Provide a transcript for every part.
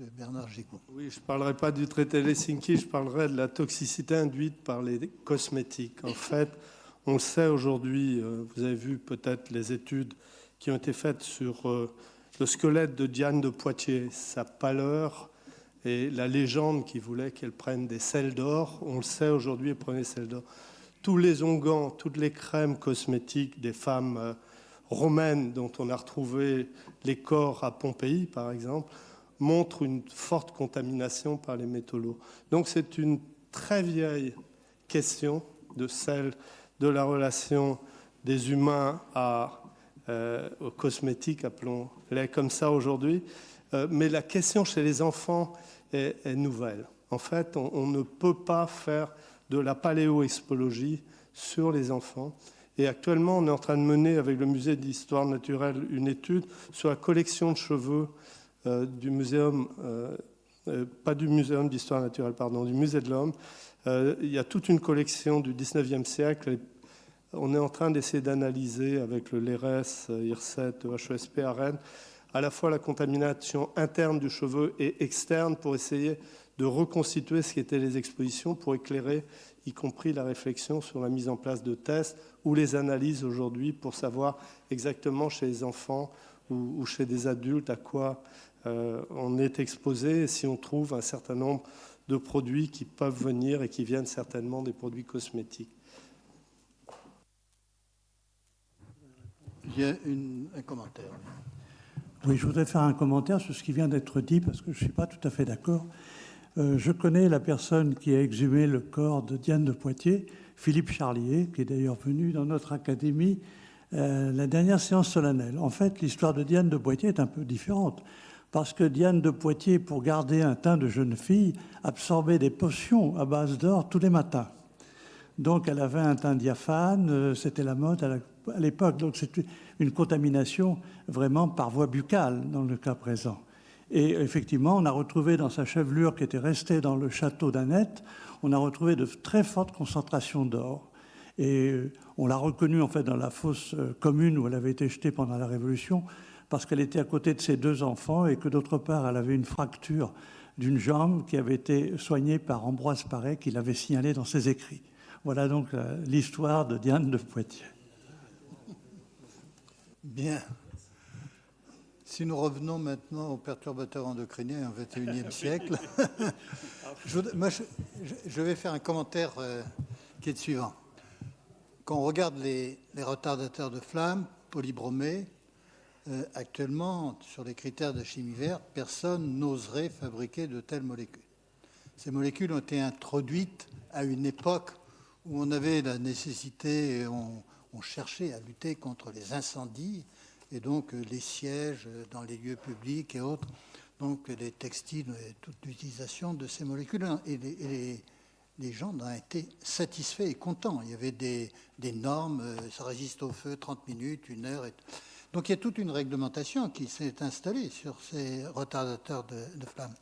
Bernard Gicou. Oui, je ne parlerai pas du traité Helsinki, je parlerai de la toxicité induite par les cosmétiques. En fait, on le sait aujourd'hui, vous avez vu peut-être les études qui ont été faites sur le squelette de Diane de Poitiers, sa pâleur et la légende qui voulait qu'elle prenne des sels d'or. On le sait aujourd'hui, elle prenait des sels d'or. Tous les onguents, toutes les crèmes cosmétiques des femmes romaines dont on a retrouvé les corps à Pompéi, par exemple, montrent une forte contamination par les métaux lourds. Donc c'est une très vieille question de celle de la relation des humains aux cosmétiques, appelons-les comme ça aujourd'hui. Mais la question chez les enfants est nouvelle. En fait, on ne peut pas faire de la paléoexpologie sur les enfants. Et actuellement, on est en train de mener avec le musée d'histoire naturelle une étude sur la collection de cheveux du muséum, pas du muséum d'histoire naturelle, pardon, du musée de l'homme. Il y a toute une collection du 19e siècle. On est en train d'essayer d'analyser avec le LERES, IRCET, HESP à Rennes, à la fois la contamination interne du cheveu et externe pour essayer de reconstituer ce qu'étaient les expositions, pour éclairer y compris la réflexion sur la mise en place de tests ou les analyses aujourd'hui pour savoir exactement chez les enfants ou chez des adultes à quoi on est exposé et si on trouve un certain nombre de produits qui peuvent venir et qui viennent certainement des produits cosmétiques. Il y a un commentaire. Oui, je voudrais faire un commentaire sur ce qui vient d'être dit parce que je ne suis pas tout à fait d'accord. Je connais la personne qui a exhumé le corps de Diane de Poitiers, Philippe Charlier, qui est d'ailleurs venu dans notre académie la dernière séance solennelle. En fait, l'histoire de Diane de Poitiers est un peu différente parce que Diane de Poitiers, pour garder un teint de jeune fille, absorbait des potions à base d'or tous les matins. Donc, elle avait un teint diaphane, c'était la mode à l'époque. Donc, c'est une contamination vraiment par voie buccale dans le cas présent. Et effectivement, on a retrouvé dans sa chevelure qui était restée dans le château d'Annette, on a retrouvé de très fortes concentrations d'or. Et on l'a reconnue en fait dans la fosse commune où elle avait été jetée pendant la Révolution parce qu'elle était à côté de ses deux enfants et que d'autre part, elle avait une fracture d'une jambe qui avait été soignée par Ambroise Paré qui l'avait signalée dans ses écrits. Voilà donc l'histoire de Diane de Poitiers. Bien. Si nous revenons maintenant aux perturbateurs endocriniens au XXIe siècle, je vais faire un commentaire qui est le suivant. Quand on regarde les retardateurs de flamme, polybromés, actuellement, sur les critères de chimie verte, personne n'oserait fabriquer de telles molécules. Ces molécules ont été introduites à une époque où on avait la nécessité, on cherchait à lutter contre les incendies, et donc les sièges dans les lieux publics et autres, donc les textiles et toute l'utilisation de ces molécules. Et les gens en ont été satisfaits et contents. Il y avait des normes, ça résiste au feu 30 minutes, 1 heure. Donc il y a toute une réglementation qui s'est installée sur ces retardateurs de flamme.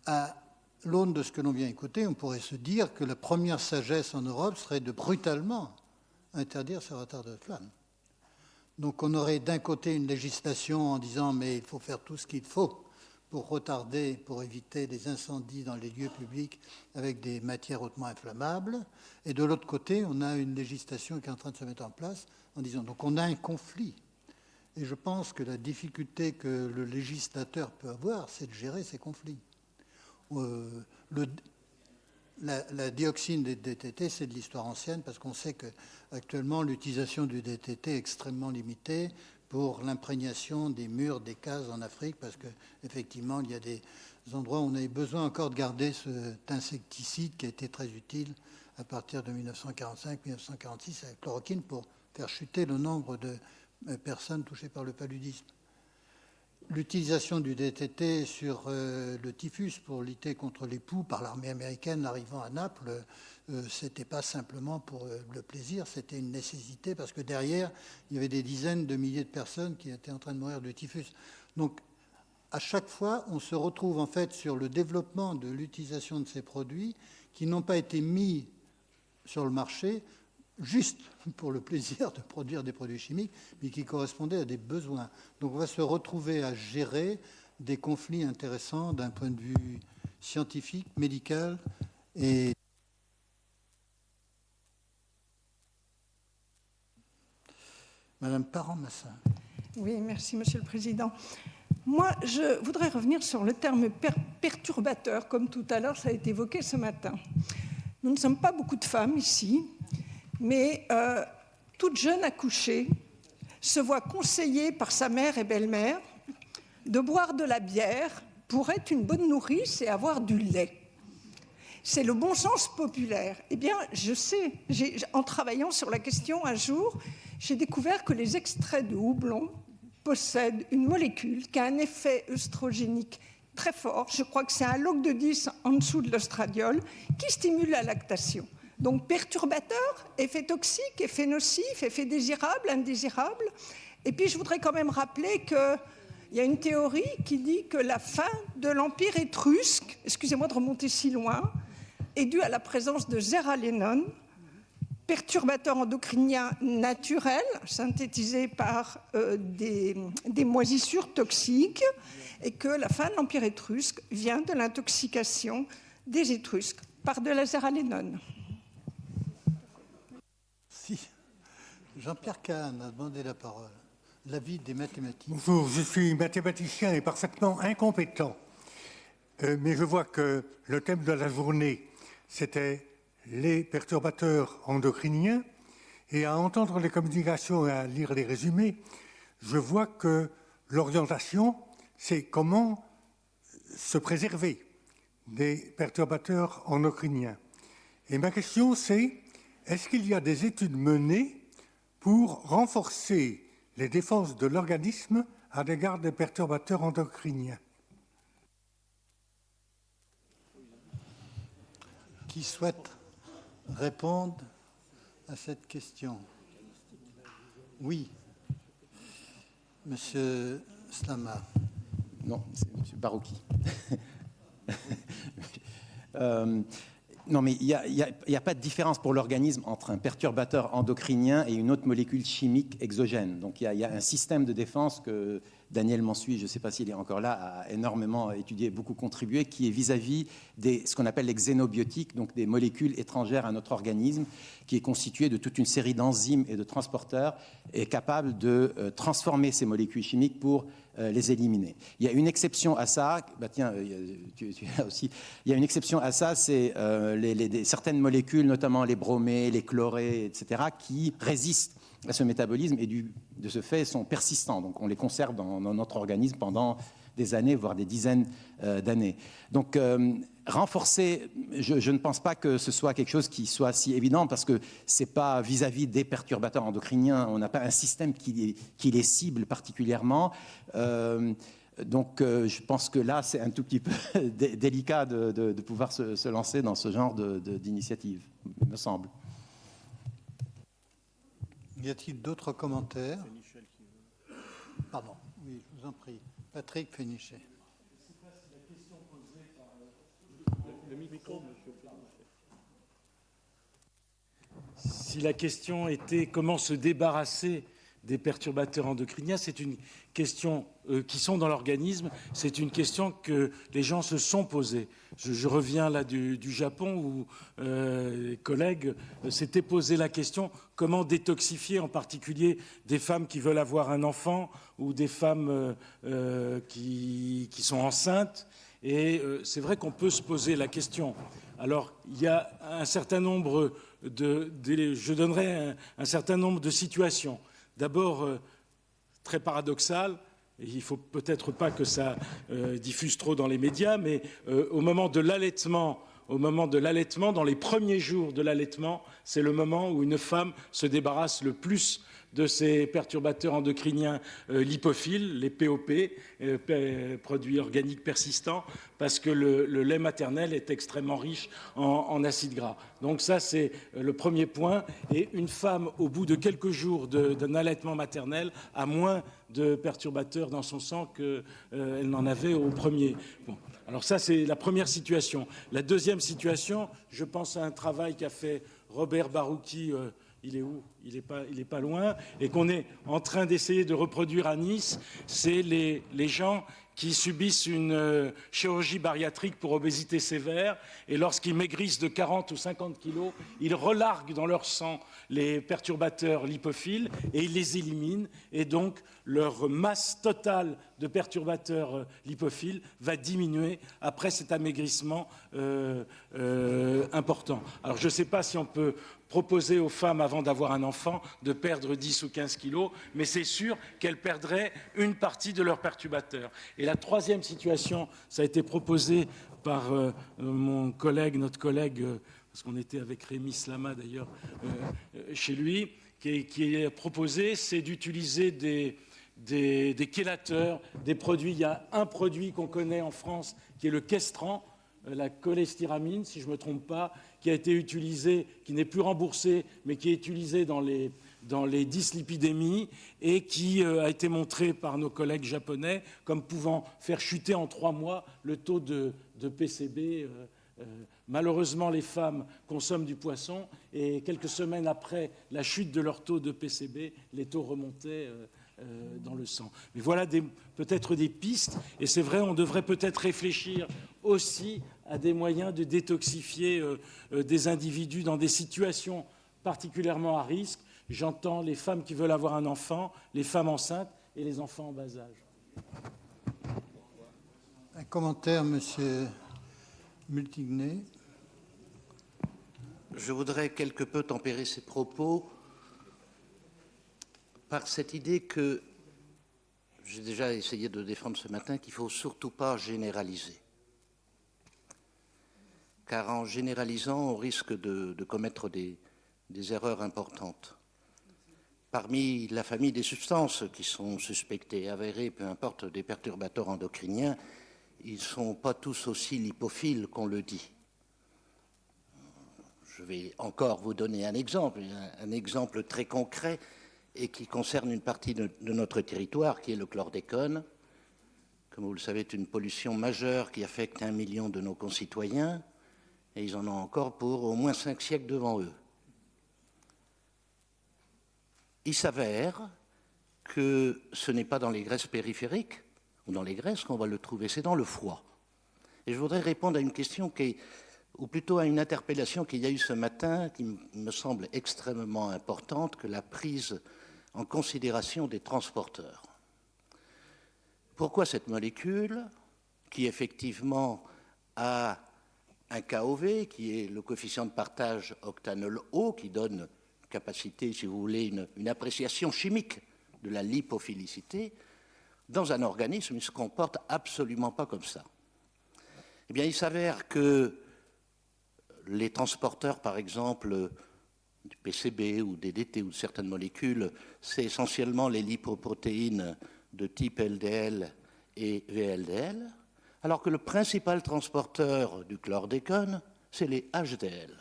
À l'aune de ce que l'on vient écouter, on pourrait se dire que la première sagesse en Europe serait de brutalement interdire ces retardateurs de flamme. Donc on aurait d'un côté une législation en disant mais il faut faire tout ce qu'il faut pour retarder, pour éviter des incendies dans les lieux publics avec des matières hautement inflammables. Et de l'autre côté, on a une législation qui est en train de se mettre en place en disant donc on a un conflit. Et je pense que la difficulté que le législateur peut avoir, c'est de gérer ces conflits. La dioxine des DDT, c'est de l'histoire ancienne parce qu'on sait qu'actuellement, l'utilisation du DDT est extrêmement limitée pour l'imprégnation des murs, des cases en Afrique parce qu'effectivement, il y a des endroits où on avait besoin encore de garder cet insecticide qui a été très utile à partir de 1945-1946 avec chloroquine pour faire chuter le nombre de personnes touchées par le paludisme. L'utilisation du DDT sur le typhus pour lutter contre les poux par l'armée américaine arrivant à Naples, c'était pas simplement pour le plaisir, c'était une nécessité parce que derrière, il y avait des dizaines de milliers de personnes qui étaient en train de mourir de typhus. Donc, à chaque fois, on se retrouve en fait sur le développement de l'utilisation de ces produits qui n'ont pas été mis sur le marché juste pour le plaisir de produire des produits chimiques, mais qui correspondaient à des besoins. Donc on va se retrouver à gérer des conflits intéressants d'un point de vue scientifique, médical et Madame Parent-Massin. Oui, merci, Monsieur le Président. Moi, je voudrais revenir sur le terme perturbateur, comme tout à l'heure, ça a été évoqué ce matin. Nous ne sommes pas beaucoup de femmes ici, mais toute jeune accouchée se voit conseillée par sa mère et belle-mère de boire de la bière pour être une bonne nourrice et avoir du lait. C'est le bon sens populaire. Eh bien, je sais, en travaillant sur la question un jour, j'ai découvert que les extraits de houblon possèdent une molécule qui a un effet œstrogénique très fort. Je crois que c'est un log de 10 en dessous de l'œstradiol qui stimule la lactation. Donc perturbateur, effet toxique, effet nocif, effet désirable, indésirable. Et puis je voudrais quand même rappeler qu'il y a une théorie qui dit que la fin de l'Empire étrusque, excusez-moi de remonter si loin, est due à la présence de zéralénone, perturbateur endocrinien naturel, synthétisé par des moisissures toxiques, et que la fin de l'Empire étrusque vient de l'intoxication des Étrusques par de la zéralénone. Si. Jean-Pierre Kahn a demandé la parole. L'avis des mathématiques. Bonjour, je suis mathématicien et parfaitement incompétent. Mais je vois que le thème de la journée, c'était les perturbateurs endocriniens. Et à entendre les communications et à lire les résumés, je vois que l'orientation, c'est comment se préserver des perturbateurs endocriniens. Et ma question, c'est, est-ce qu'il y a des études menées pour renforcer les défenses de l'organisme à l'égard des perturbateurs endocriniens? Qui souhaite répondre à cette question? Oui. Monsieur Slama. Non, c'est M. Barouki. Non, mais il n'y a pas de différence pour l'organisme entre un perturbateur endocrinien et une autre molécule chimique exogène. Donc il y a un système de défense que Daniel Mansuy, je ne sais pas s'il est encore là, a énormément étudié, beaucoup contribué, qui est vis-à-vis de ce qu'on appelle les xénobiotiques, donc des molécules étrangères à notre organisme, qui est constitué de toute une série d'enzymes et de transporteurs, et capable de transformer ces molécules chimiques pour les éliminer. Il y a une exception à ça, tiens, tu es là aussi, il y a une exception à ça, c'est certaines molécules, notamment les bromés, les chlorés, etc., qui résistent à ce métabolisme et de ce fait sont persistants. Donc on les conserve dans notre organisme pendant des années, voire des dizaines d'années. Donc renforcer, je ne pense pas que ce soit quelque chose qui soit si évident parce que ce n'est pas vis-à-vis des perturbateurs endocriniens, on n'a pas un système qui les cible particulièrement. Donc je pense que là, c'est un tout petit peu délicat de pouvoir se lancer dans ce genre d'initiative, il me semble. Y a-t-il d'autres commentaires? Pardon, oui, je vous en prie. Patrick Fénichet. Si la question était comment se débarrasser des perturbateurs endocriniens, c'est une question qui sont dans l'organisme, c'est une question que les gens se sont posées. Je reviens là du Japon où les collègues s'étaient posé la question comment détoxifier en particulier des femmes qui veulent avoir un enfant ou des femmes qui sont enceintes. Et c'est vrai qu'on peut se poser la question. Alors, il y a un certain nombre je donnerai un certain nombre de situations. D'abord, très paradoxal, et il ne faut peut-être pas que ça diffuse trop dans les médias, mais au moment de l'allaitement, dans les premiers jours de l'allaitement, c'est le moment où une femme se débarrasse le plus de ces perturbateurs endocriniens lipophiles, les POP, produits organiques persistants, parce que le lait maternel est extrêmement riche en acides gras. Donc ça, c'est le premier point. Et une femme, au bout de quelques jours d'un allaitement maternel, a moins de perturbateurs dans son sang qu'elle n'en avait au premier. Bon. Alors ça, c'est la première situation. La deuxième situation, je pense à un travail qu'a fait Robert Barouki. Il est où? Il est pas loin. Et qu'on est en train d'essayer de reproduire à Nice, c'est les gens qui subissent une chirurgie bariatrique pour obésité sévère, et lorsqu'ils maigrissent de 40 ou 50 kilos, ils relarguent dans leur sang les perturbateurs lipophiles et ils les éliminent, et donc leur masse totale de perturbateurs lipophiles va diminuer après cet amaigrissement important. Alors je ne sais pas si on peut proposer aux femmes, avant d'avoir un enfant, de perdre 10 ou 15 kilos, mais c'est sûr qu'elles perdraient une partie de leurs perturbateurs. Et la troisième situation, ça a été proposé par notre collègue, parce qu'on était avec Rémi Slama d'ailleurs chez lui, qui est proposé, c'est d'utiliser des chélateurs, des produits. Il y a un produit qu'on connaît en France qui est le Questran, la cholestéramine, si je ne me trompe pas, qui a été utilisé, qui n'est plus remboursé, mais qui est utilisé dans les dyslipidémies et qui a été montré par nos collègues japonais comme pouvant faire chuter en 3 mois le taux de PCB. Malheureusement, les femmes consomment du poisson et quelques semaines après la chute de leur taux de PCB, les taux remontaient dans le sang. Mais voilà peut-être des pistes, et c'est vrai, on devrait peut-être réfléchir aussi à des moyens de détoxifier des individus dans des situations particulièrement à risque. J'entends les femmes qui veulent avoir un enfant, les femmes enceintes et les enfants en bas âge. Un commentaire, Monsieur Multigné. Je voudrais quelque peu tempérer ces propos par cette idée que j'ai déjà essayé de défendre ce matin, qu'il ne faut surtout pas généraliser. Car en généralisant, on risque de commettre des erreurs importantes. Parmi la famille des substances qui sont suspectées, avérées, peu importe, des perturbateurs endocriniens, ils ne sont pas tous aussi lipophiles qu'on le dit. Je vais encore vous donner un exemple très concret et qui concerne une partie de notre territoire, qui est le chlordécone. Comme vous le savez, c'est une pollution majeure qui affecte 1 million de nos concitoyens, et ils en ont encore pour au moins 5 siècles devant eux. Il s'avère que ce n'est pas dans les graisses périphériques ou dans les graisses qu'on va le trouver, c'est dans le foie. Et je voudrais répondre à une question ou plutôt à une interpellation qu'il y a eu ce matin, qui me semble extrêmement importante, que la prise en considération des transporteurs. Pourquoi cette molécule, qui effectivement a un KOV, qui est le coefficient de partage octanol-O, qui donne capacité, si vous voulez, une appréciation chimique de la lipophilicité, dans un organisme, il ne se comporte absolument pas comme ça. Eh bien, il s'avère que les transporteurs, par exemple, du PCB ou DDT ou de certaines molécules, c'est essentiellement les lipoprotéines de type LDL et VLDL, alors que le principal transporteur du chlordécone, c'est les HDL.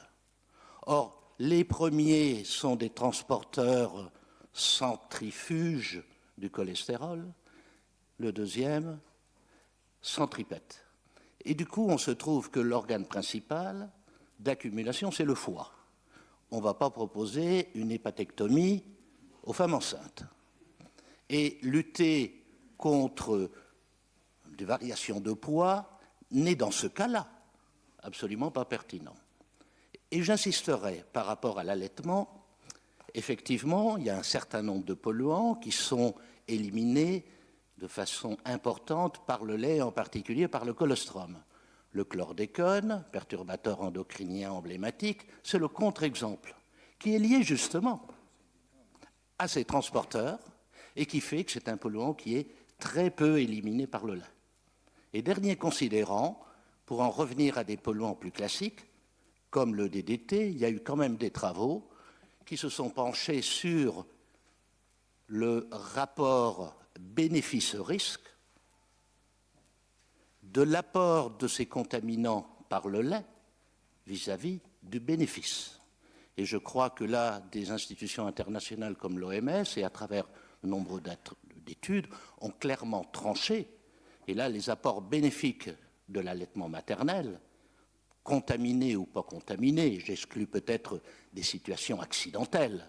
Or, les premiers sont des transporteurs centrifuges du cholestérol, le deuxième, centripète. Et du coup, on se trouve que l'organe principal d'accumulation, c'est le foie. On ne va pas proposer une hépatectomie aux femmes enceintes. Et lutter contre des variations de poids n'est dans ce cas-là absolument pas pertinent. Et j'insisterai par rapport à l'allaitement. Effectivement, il y a un certain nombre de polluants qui sont éliminés de façon importante par le lait, en particulier par le colostrum. Le chlordécone, perturbateur endocrinien emblématique, c'est le contre-exemple, qui est lié justement à ces transporteurs et qui fait que c'est un polluant qui est très peu éliminé par le lait. Et dernier considérant, pour en revenir à des polluants plus classiques, comme le DDT, il y a eu quand même des travaux qui se sont penchés sur le rapport bénéfice-risque de l'apport de ces contaminants par le lait vis-à-vis du bénéfice. Et je crois que là, des institutions internationales comme l'OMS et à travers de nombreuses d'études ont clairement tranché. Et là, les apports bénéfiques de l'allaitement maternel, contaminés ou pas contaminés, j'exclus peut-être des situations accidentelles,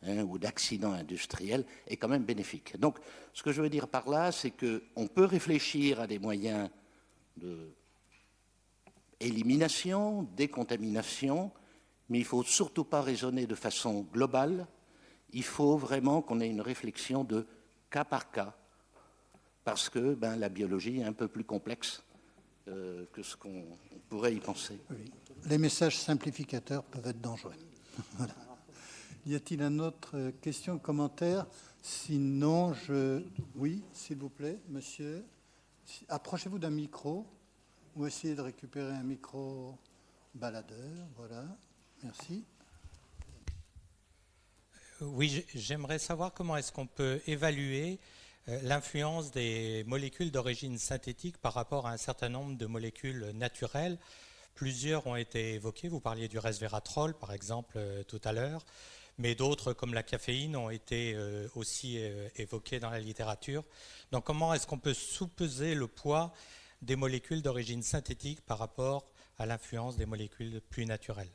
ou d'accident industriel est quand même bénéfique. Donc, ce que je veux dire par là, c'est qu'on peut réfléchir à des moyens d'élimination, décontamination, mais il ne faut surtout pas raisonner de façon globale. Il faut vraiment qu'on ait une réflexion de cas par cas, parce que la biologie est un peu plus complexe que ce qu'on pourrait y penser. Oui. Les messages simplificateurs peuvent être dangereux. Voilà. Y a-t-il une autre question, commentaire? Sinon, oui, s'il vous plaît, monsieur. Approchez-vous d'un micro ou essayez de récupérer un micro baladeur. Voilà, merci. Oui, j'aimerais savoir comment est-ce qu'on peut évaluer l'influence des molécules d'origine synthétique par rapport à un certain nombre de molécules naturelles. Plusieurs ont été évoquées. Vous parliez du resveratrol, par exemple, tout à l'heure. Mais d'autres, comme la caféine, ont été aussi évoquées dans la littérature. Donc comment est-ce qu'on peut sous-peser le poids des molécules d'origine synthétique par rapport à l'influence des molécules plus naturelles?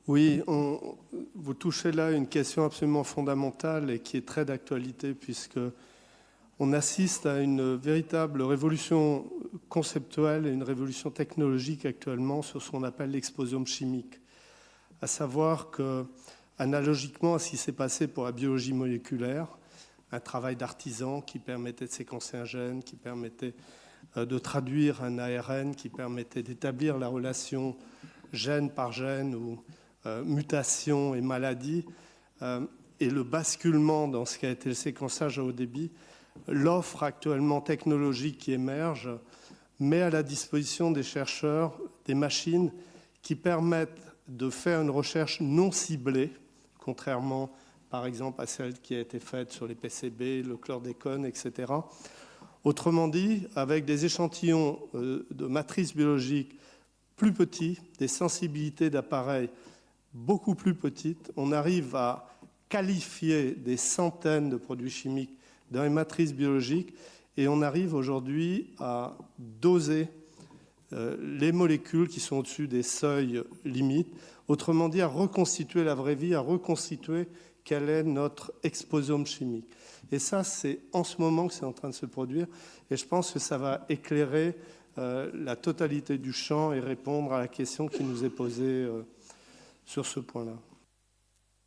Oui, vous touchez là une question absolument fondamentale et qui est très d'actualité, puisque on assiste à une véritable révolution conceptuelle et une révolution technologique actuellement sur ce qu'on appelle l'exposome chimique. À savoir que, analogiquement à ce qui s'est passé pour la biologie moléculaire, un travail d'artisan qui permettait de séquencer un gène, qui permettait de traduire un ARN, qui permettait d'établir la relation gène par gène ou mutation et maladie, et le basculement dans ce qui a été le séquençage à haut débit, l'offre actuellement technologique qui émerge met à la disposition des chercheurs des machines qui permettent de faire une recherche non ciblée, contrairement par exemple à celle qui a été faite sur les PCB, le chlordécone, etc. Autrement dit, avec des échantillons de matrices biologiques plus petits, des sensibilités d'appareils beaucoup plus petites, on arrive à qualifier des centaines de produits chimiques dans les matrices biologiques et on arrive aujourd'hui à doser les molécules qui sont au-dessus des seuils limites, autrement dit à reconstituer la vraie vie, à reconstituer quel est notre exposome chimique. Et ça, c'est en ce moment que c'est en train de se produire et je pense que ça va éclairer la totalité du champ et répondre à la question qui nous est posée sur ce point-là.